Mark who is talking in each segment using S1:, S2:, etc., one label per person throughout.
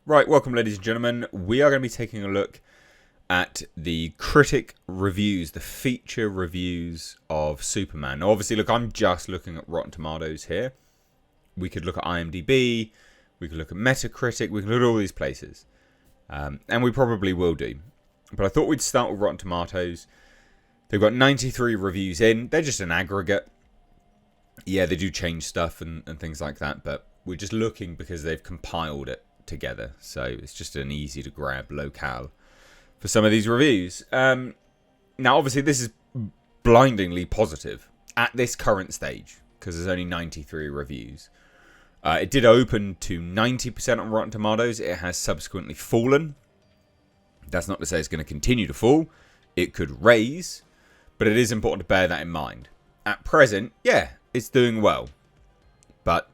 S1: Right, welcome ladies and gentlemen. We are going to be taking a look at the critic reviews, the feature reviews of Superman. Now, obviously, look, I'm just looking at Rotten Tomatoes here. We could look at IMDb, we could look at Metacritic, we could look at all these places. And we probably will do. But I thought we'd start with Rotten Tomatoes. They've got 93 reviews in. They're just an aggregate. Yeah, they do change stuff and things like that, but we're just looking because they've compiled it together, so it's just an easy to grab locale for some of these reviews. Now obviously this is blindingly positive at this current stage because there's only 93 reviews. It did open to 90% on Rotten Tomatoes. It has subsequently fallen. That's not to say it's going to continue to fall. It could raise, but it is important to bear that in mind. At present, yeah, it's doing well, but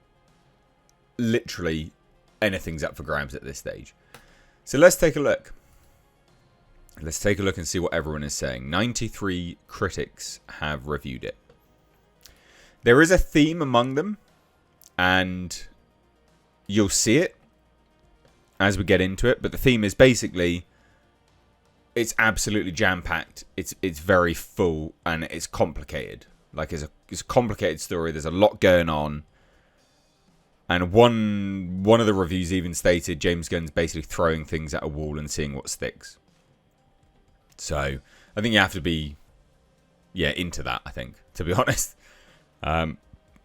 S1: literally anything's up for grabs at this stage. So let's take a look. Let's take a look and see what everyone is saying. 93 critics have reviewed it. There is a theme among them, and you'll see it as we get into it. But the theme is basically, it's absolutely jam-packed. It's very full, and it's complicated. Like, it's a complicated story. There's a lot going on. And one of the reviews even stated James Gunn's basically throwing things at a wall and seeing what sticks. So I think you have to be, into that, I think, to be honest. I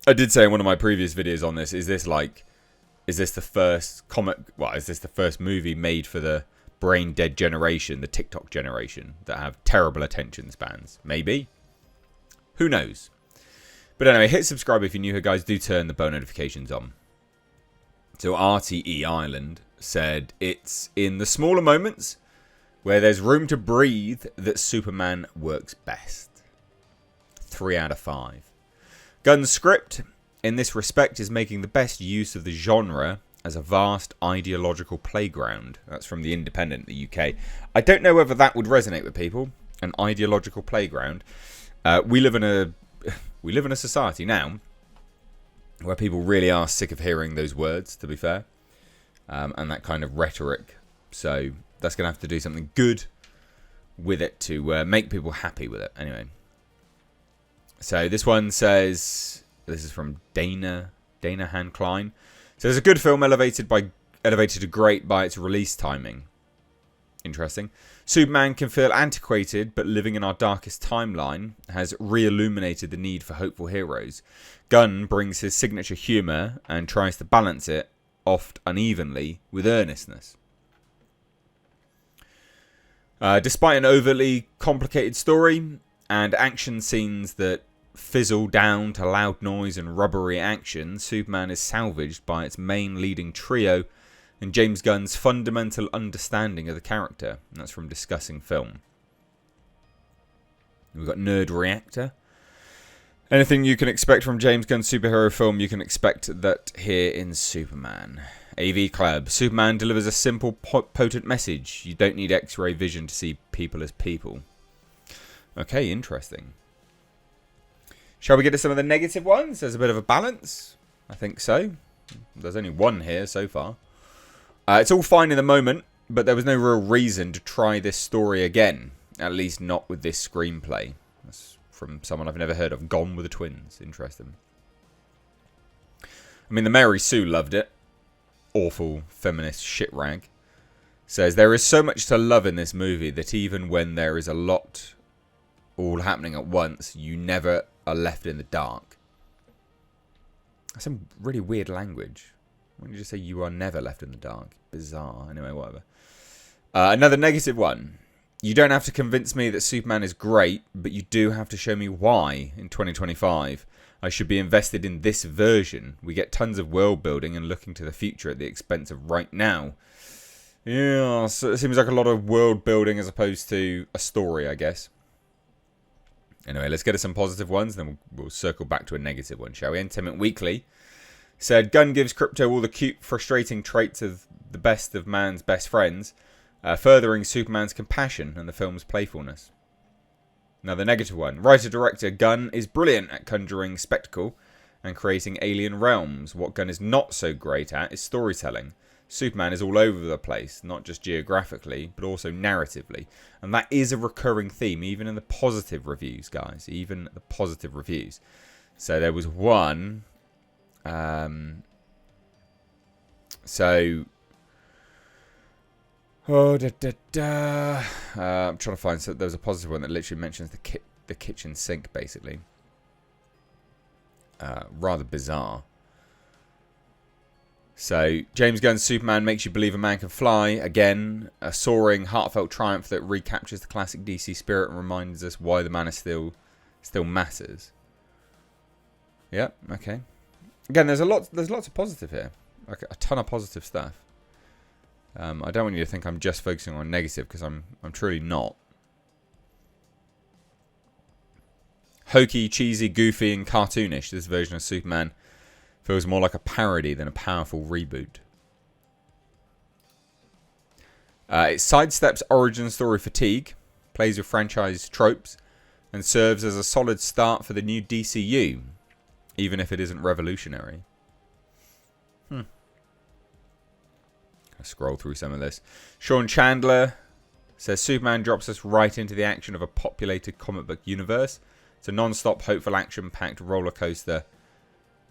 S1: did say in one of my previous videos on this, is this the first comic, is this the first movie made for the brain dead generation, the TikTok generation, that have terrible attention spans? Maybe. Who knows? But anyway, hit subscribe if you're new here, guys. Do turn the bell notifications on. So RTE Ireland said it's in the smaller moments where there's room to breathe that Superman works best. 3 out of 5. Gunn's script, in this respect, is making the best use of the genre as a vast ideological playground. That's from The Independent, the UK. I don't know whether that would resonate with people, an ideological playground. We live in a society now where people really are sick of hearing those words, to be fair, and that kind of rhetoric. So that's going to have to do something good with it to make people happy with it. Anyway, so this one says, this is from Dana Han Klein. So it's a good film elevated to great by its release timing. Interesting. Superman can feel antiquated, but living in our darkest timeline has re-illuminated the need for hopeful heroes. Gunn brings his signature humour and tries to balance it, oft unevenly, with earnestness. Despite an overly complicated story and action scenes that fizzle down to loud noise and rubbery action, Superman is salvaged by its main leading trio and James Gunn's fundamental understanding of the character. And that's from Discussing Film. We've got Nerd Reactor. Anything you can expect from James Gunn's superhero film, you can expect that here in Superman. AV Club. Superman delivers a simple, potent message. You don't need X-ray vision to see people as people. Okay, interesting. Shall we get to some of the negative ones? There's a bit of a balance. I think so. There's only one here so far. It's all fine in the moment, but there was no real reason to try this story again. At least not with this screenplay. That's from someone I've never heard of. Gone with the Twins. Interesting. I mean, the Mary Sue loved it. Awful feminist shit rag. Says, there is so much to love in this movie that even when there is a lot all happening at once, you never are left in the dark. That's some really weird language. Why don't you just say you are never left in the dark? Bizarre. Anyway, whatever. Another negative one. You don't have to convince me that Superman is great, but you do have to show me why, in 2025, I should be invested in this version. We get tons of world building and looking to the future at the expense of right now. Yeah, so it seems like a lot of world building as opposed to a story, I guess. Anyway, let's get to some positive ones, then we'll circle back to a negative one, shall we? Entertainment Weekly said, Gunn gives Krypto all the cute, frustrating traits of the best of man's best friends, furthering Superman's compassion and the film's playfulness. Another negative one. Writer-director Gunn is brilliant at conjuring spectacle and creating alien realms. What Gunn is not so great at is storytelling. Superman is all over the place, not just geographically, but also narratively. And that is a recurring theme, even in the positive reviews, guys. Even the positive reviews. So there was one... I'm trying to find... So there was a positive one that literally mentions the kitchen sink, basically. Rather bizarre. So, James Gunn's Superman makes you believe a man can fly. Again, a soaring, heartfelt triumph that recaptures the classic DC spirit and reminds us why the man is still matters. Yep, okay. Again, there's lots of positive here. Like a ton of positive stuff. I don't want you to think I'm just focusing on negative, because I'm truly not. Hokey, cheesy, goofy, and cartoonish, this version of Superman feels more like a parody than a powerful reboot. It sidesteps origin story fatigue, plays with franchise tropes, and serves as a solid start for the new DCU, even if it isn't revolutionary. I'll scroll through some of this. Sean Chandler says Superman drops us right into the action of a populated comic book universe. It's a non-stop, hopeful, action-packed roller coaster,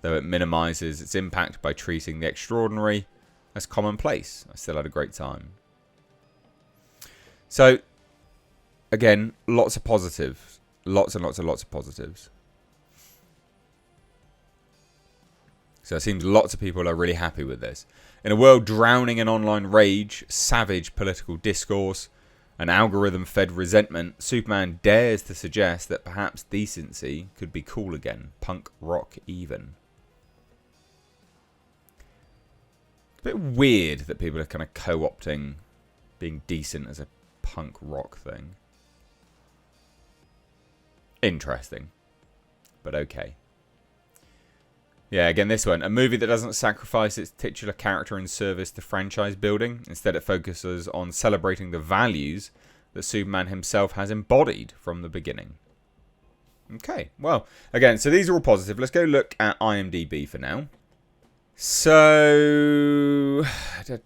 S1: though it minimises its impact by treating the extraordinary as commonplace. I still had a great time. So, again, lots of positives. Lots and lots and lots of positives. So it seems lots of people are really happy with this. In a world drowning in online rage, savage political discourse, and algorithm-fed resentment, Superman dares to suggest that perhaps decency could be cool again. Punk rock even. It's a bit weird that people are kind of co-opting being decent as a punk rock thing. Interesting. But okay. Yeah, again, this one. A movie that doesn't sacrifice its titular character in service to franchise building. Instead, it focuses on celebrating the values that Superman himself has embodied from the beginning. Okay, well, again, so these are all positive. Let's go look at IMDb for now. So... Not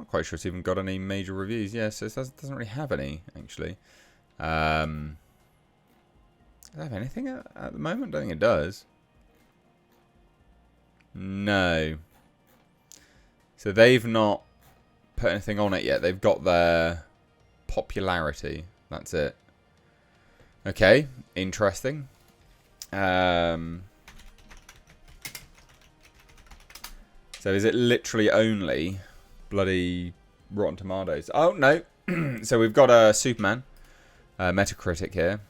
S1: quite sure it's even got any major reviews. Yeah, so it doesn't really have any, actually. Does it have anything at the moment? I don't think it does. No. So they've not put anything on it yet. They've got their popularity. That's it. Okay. Interesting. So is it literally only bloody Rotten Tomatoes? Oh, no. So we've got a Superman. Metacritic here.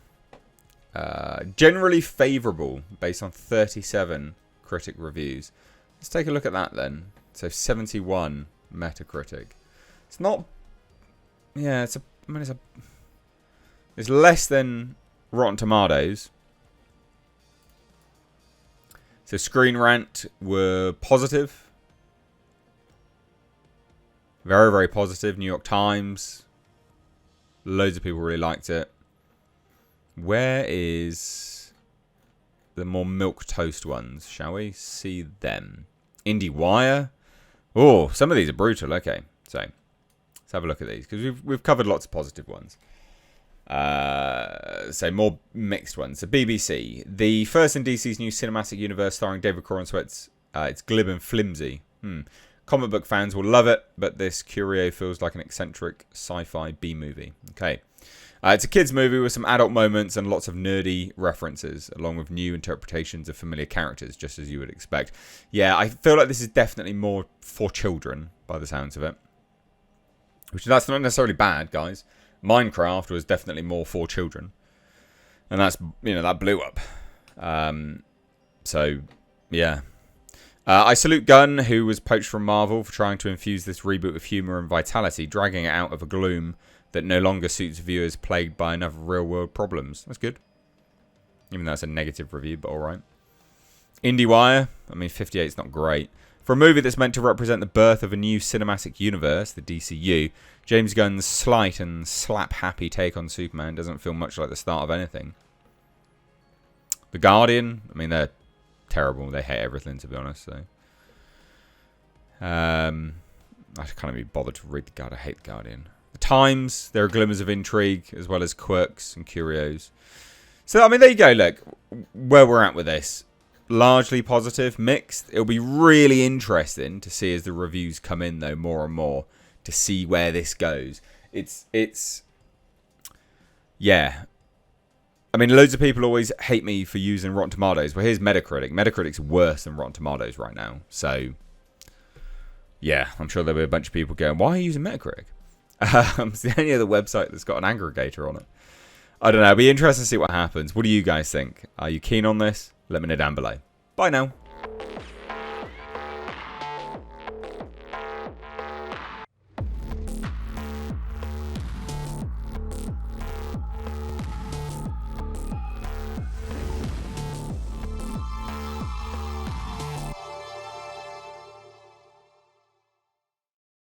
S1: Generally favourable based on 37 critic reviews. Let's take a look at that then. So 71 Metacritic. It's not... Yeah, it's less than Rotten Tomatoes. So Screen Rant were positive. Very, very positive. New York Times. Loads of people really liked it. Where is the more milquetoast ones? Shall we see them? IndieWire. Oh, some of these are brutal. Okay, so let's have a look at these because we've covered lots of positive ones. So more mixed ones. So BBC, the first in DC's new cinematic universe starring David Corenswet's. It's glib and flimsy. Comic book fans will love it, but this curio feels like an eccentric sci-fi B-movie. Okay. It's a kids' movie with some adult moments and lots of nerdy references, along with new interpretations of familiar characters, just as you would expect. Yeah, I feel like this is definitely more for children, by the sounds of it. Which, that's not necessarily bad, guys. Minecraft was definitely more for children. And that's, that blew up. So, yeah. I salute Gunn, who was poached from Marvel for trying to infuse this reboot with humour and vitality, dragging it out of a gloom that no longer suits viewers plagued by enough real-world problems. That's good. Even though it's a negative review, but alright. IndieWire, 58 is not great. For a movie that's meant to represent the birth of a new cinematic universe, the DCU, James Gunn's slight and slap-happy take on Superman doesn't feel much like the start of anything. The Guardian, they're terrible. They hate everything, to be honest. So, I can't even be bothered to read the Guardian. I hate the Guardian. The Times, there are glimmers of intrigue as well as quirks and curios. So, I mean, there you go. Look, where we're at with this. Largely positive, mixed. It'll be really interesting to see as the reviews come in, though, more and more, to see where this goes. Yeah. I mean, loads of people always hate me for using Rotten Tomatoes. Well, here's Metacritic. Metacritic's worse than Rotten Tomatoes right now. So, yeah, I'm sure there'll be a bunch of people going, why are you using Metacritic? It's the only other website that's got an aggregator on it. I don't know. It'll be interesting to see what happens. What do you guys think? Are you keen on this? Let me know down below. Bye now.